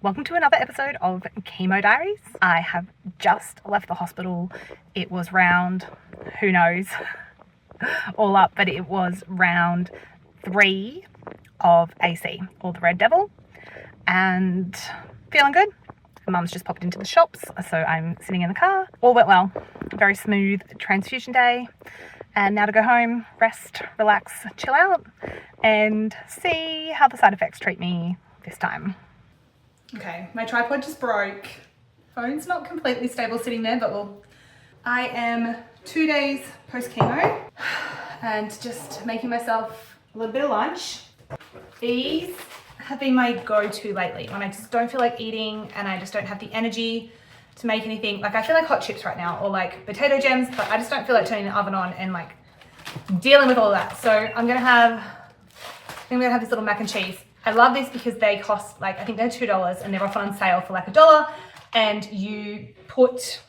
Welcome to another episode of Chemo Diaries. I have just left the hospital. It was round, who knows, all up, but it was round 3 of AC, or the Red Devil, and feeling good. Mum's just popped into the shops, so I'm sitting in the car. All went well. Very smooth transfusion day. And now to go home, rest, relax, chill out, and see how the side effects treat me this time. Okay, my tripod just broke. Phone's not completely stable sitting there, but I am 2 days post chemo and just making myself a little bit of lunch. These have been my go-to lately when I just don't feel like eating and I just don't have the energy to make anything. Like I feel like hot chips right now, or like potato gems, but I just don't feel like turning the oven on and like dealing with all that. So I'm gonna have this little mac and cheese. I love this because they cost like, I think they're $2 and they're often on sale for like $1. And you put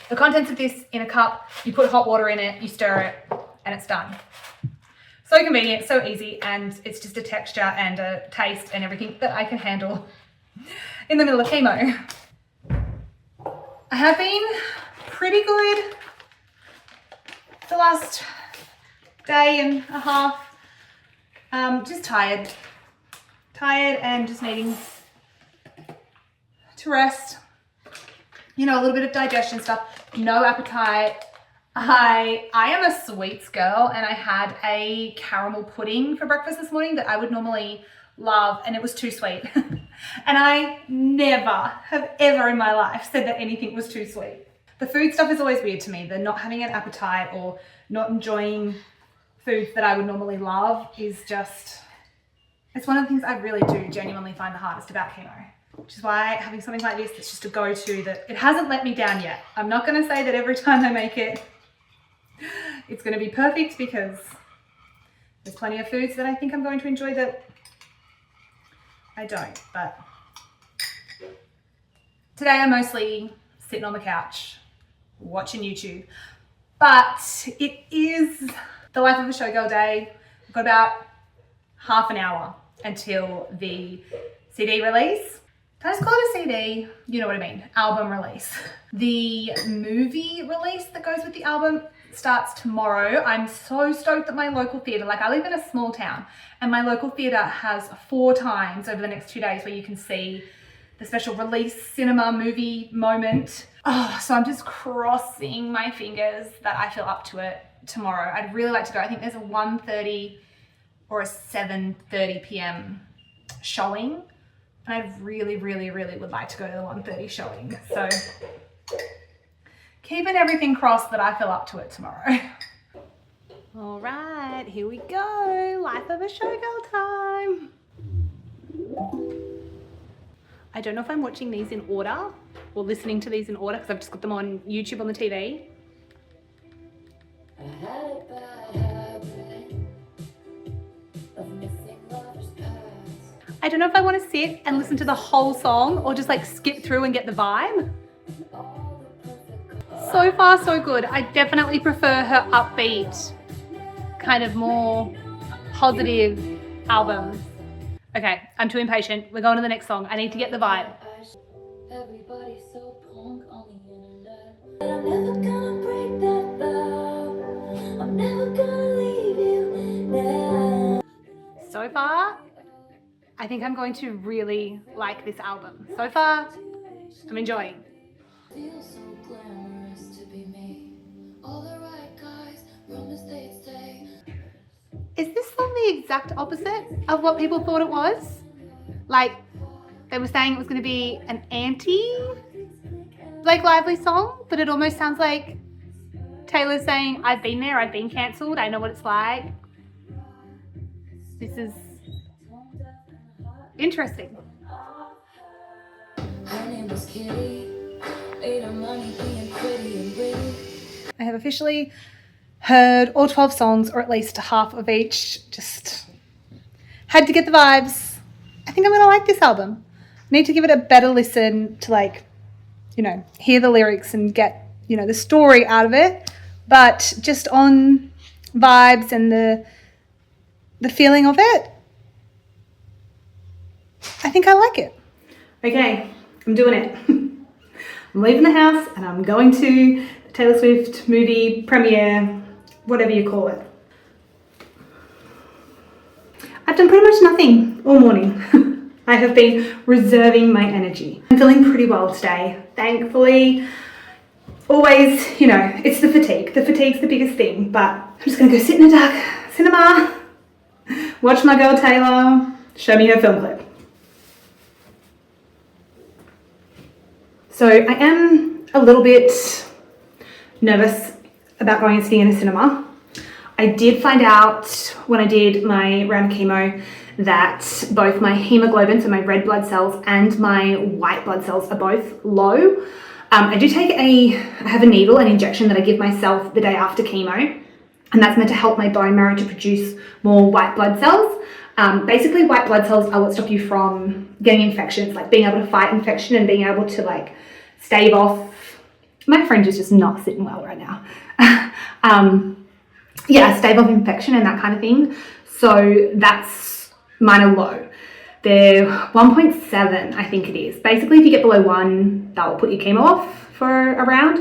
the contents of this in a cup, you put hot water in it, you stir it, and it's done. So convenient, so easy, and it's just a texture and a taste and everything that I can handle in the middle of chemo. I have been pretty good the last day and a half. Just tired and just needing to rest. You know, a little bit of digestion stuff, no appetite. I am a sweets girl, and I had a caramel pudding for breakfast this morning that I would normally love, and it was too sweet. And I never have ever in my life said that anything was too sweet. The food stuff is always weird to me. The not having an appetite or not enjoying foods that I would normally love is just, it's one of the things I really do genuinely find the hardest about chemo, which is why having something like this that's just a go-to, that it hasn't let me down yet. I'm not going to say that every time I make it, it's going to be perfect, because there's plenty of foods that I think I'm going to enjoy that I don't. But today I'm mostly sitting on the couch watching YouTube. But it is the life of a showgirl day. I've got about half an hour until the CD release. Can I just call it a CD? You know what I mean, album release. The movie release that goes with the album starts tomorrow. I'm so stoked that my local theatre, like I live in a small town, and my local theatre has 4 times over the next 2 days where you can see the special release cinema movie moment. Oh, so I'm just crossing my fingers that I feel up to it tomorrow. I'd really like to go. I think there's a 1:30 or a 7:30 p.m. showing, and I really would like to go to the 1:30 showing. So keeping everything crossed that I feel up to it tomorrow. All right, here we go. Life of a showgirl time. I don't know if I'm watching these in order or listening to these in order, because I've just got them on YouTube on the TV. I don't know if I want to sit and listen to the whole song or just like skip through and get the vibe. So far, so good. I definitely prefer her upbeat, kind of more positive albums. Okay, I'm too impatient. We're going to the next song. I need to get the vibe. Everybody's so punk on the internet. I'm never gonna break that vow. I'm never gonna leave you now. So far, I think I'm going to really like this album. So far, I'm enjoying. Feels so glamorous to be me. All the right guys promised they'd stay. Is this song the exact opposite of what people thought it was? Like, they were saying it was going to be an anti-Blake Lively song, but it almost sounds like Taylor's saying, I've been there, I've been cancelled, I know what it's like. This is interesting. Her name was Kitty. Made her money being pretty and witty. I have officially heard all 12 songs, or at least half of each. Just had to get the vibes. I think I'm going to like this album. Need to give it a better listen to, like, you know, hear the lyrics and get, you know, the story out of it. But just on vibes and the feeling of it, I think I like it. Okay, I'm doing it. I'm leaving the house and I'm going to the Taylor Swift movie premiere, whatever you call it. I've done pretty much nothing all morning. I have been reserving my energy. I'm feeling pretty well today, thankfully. Always, you know, it's the fatigue. The fatigue's the biggest thing, but I'm just gonna go sit in a dark cinema, watch my girl Taylor show me her film clip. So I am a little bit nervous about going and sitting in a cinema. I did find out when I did my round of chemo that both my hemoglobin, so my red blood cells, and my white blood cells are both low. I have a needle, an injection that I give myself the day after chemo, and that's meant to help my bone marrow to produce more white blood cells. Basically, white blood cells are what stop you from getting infections, like being able to fight infection and being able to like stave off. My friend is just not sitting well right now. Stave off infection and that kind of thing. So that's mine are low. They're 1.7, I think it is. Basically, if you get below 1, that will put your chemo off for a round.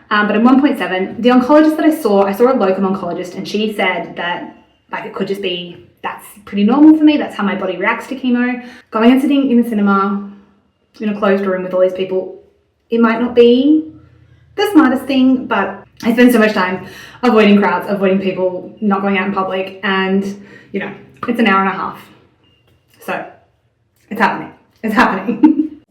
But I'm 1.7. The oncologist that I saw a locum oncologist, and she said that like it could just be, that's pretty normal for me. That's how my body reacts to chemo. Going and sitting in the cinema in a closed room with all these people, it might not be the smartest thing, but I spend so much time avoiding crowds, avoiding people, not going out in public, and you know, it's an hour and a half. So it's happening. It's happening.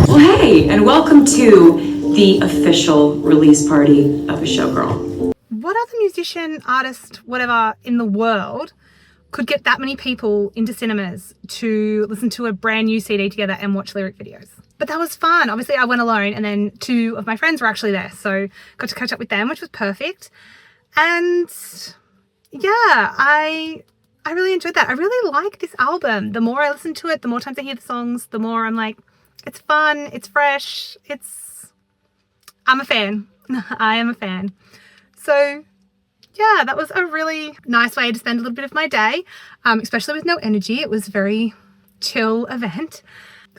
Well, hey, and welcome to the official release party of a Showgirl. What other musician, artist, whatever in the world could get that many people into cinemas to listen to a brand new CD together and watch lyric videos? But that was fun. Obviously, I went alone, and then 2 of my friends were actually there, so got to catch up with them, which was perfect. And yeah, I really enjoyed that. I really like this album. The more I listen to it, the more times I hear the songs, the more I'm like, it's fun, it's fresh, I'm a fan. I am a fan. So yeah, that was a really nice way to spend a little bit of my day, especially with no energy. It was a very chill event.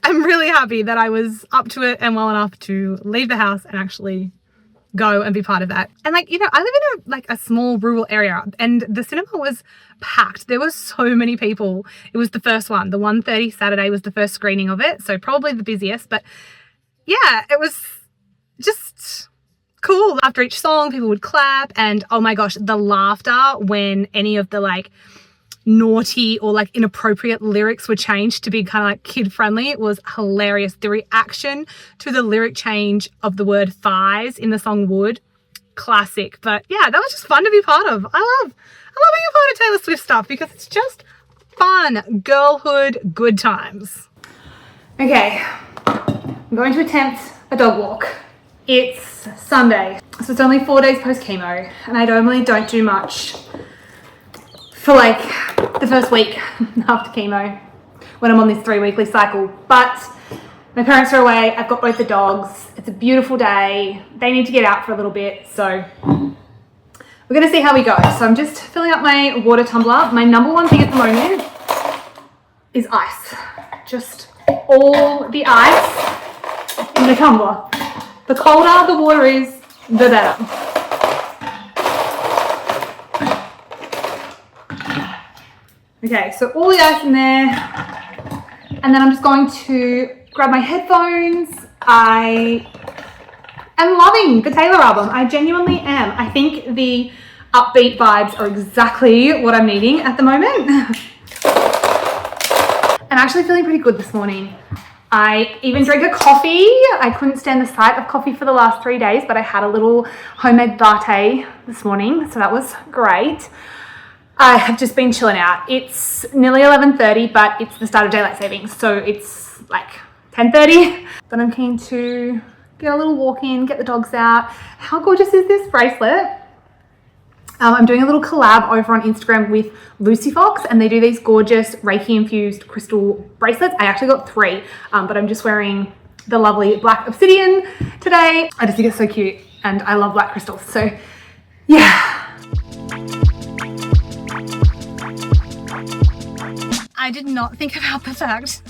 I'm really happy that I was up to it and well enough to leave the house and actually go and be part of that. And like, you know, I live in a small rural area, and the cinema was packed. There were so many people. It was the first one. The 1:30 Saturday was the first screening of it, so probably the busiest. But yeah, it was just cool. After each song, people would clap, and oh my gosh, the laughter when any of the like naughty or like inappropriate lyrics were changed to be kind of like kid friendly. It was hilarious. The reaction to the lyric change of the word thighs in the song Wood, classic. But yeah, that was just fun to be part of. I love being a part of Taylor Swift stuff because it's just fun, girlhood, good times. Okay, I'm going to attempt a dog walk. It's Sunday, so it's only 4 days post chemo, and I normally don't do much for like the first week after chemo when I'm on this 3-weekly cycle. But my parents are away, I've got both the dogs, it's a beautiful day, they need to get out for a little bit, so we're gonna see how we go. So I'm just filling up my water tumbler. My number one thing at the moment is ice. Just all the ice in the tumbler. The colder the water is, the better. Okay, so all the ice in there, and then I'm just going to grab my headphones. I am loving the Taylor album. I genuinely am. I think the upbeat vibes are exactly what I'm needing at the moment. I'm actually feeling pretty good this morning. I even drank a coffee. I couldn't stand the sight of coffee for the last 3 days, but I had a little homemade latte this morning, so that was great. I have just been chilling out. It's nearly 11:30, but it's the start of daylight savings, so it's like 10:30. But I'm keen to get a little walk in, get the dogs out. How gorgeous is this bracelet? I'm doing a little collab over on Instagram with Lucy Fox, and they do these gorgeous Reiki infused crystal bracelets. I actually got 3, but I'm just wearing the lovely black obsidian today. I just think it's so cute and I love black crystals. So yeah. I did not think about the fact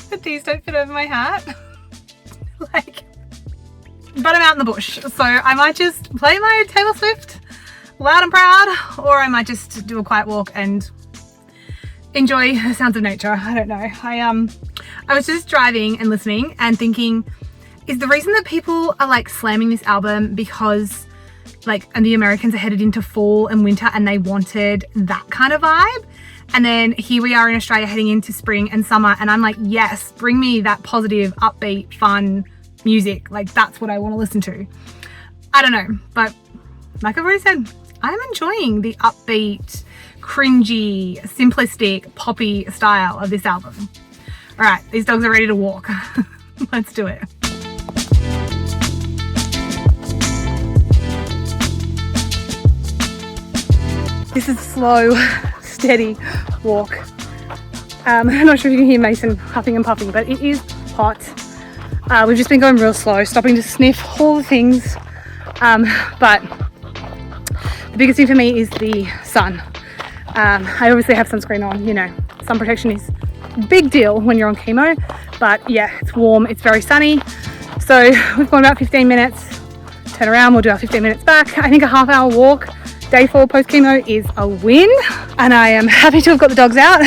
that these don't fit over my hat. Like, but I'm out in the bush, so I might just play my Taylor Swift loud and proud, or I might just do a quiet walk and enjoy the sounds of nature. I don't know. I was just driving and listening and thinking, is the reason that people are like slamming this album because like, and the Americans are headed into fall and winter and they wanted that kind of vibe? And then here we are in Australia heading into spring and summer, and I'm like, yes, bring me that positive, upbeat, fun music. Like, that's what I want to listen to. I don't know, but like I've already said, I'm enjoying the upbeat, cringy, simplistic, poppy style of this album. All right, these dogs are ready to walk. Let's do it. This is a slow, steady walk. I'm not sure if you can hear Mason huffing and puffing, but it is hot. We've just been going real slow, stopping to sniff all the things. But the biggest thing for me is the sun. I obviously have sunscreen on, you know, sun protection is a big deal when you're on chemo, but yeah, it's warm, it's very sunny. So we've gone about 15 minutes, turn around, we'll do our 15 minutes back. I think a half-hour walk, day 4 post-chemo is a win, and I am happy to have got the dogs out,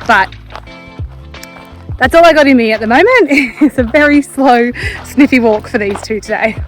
but that's all I got in me at the moment. It's a very slow, sniffy walk for these two today.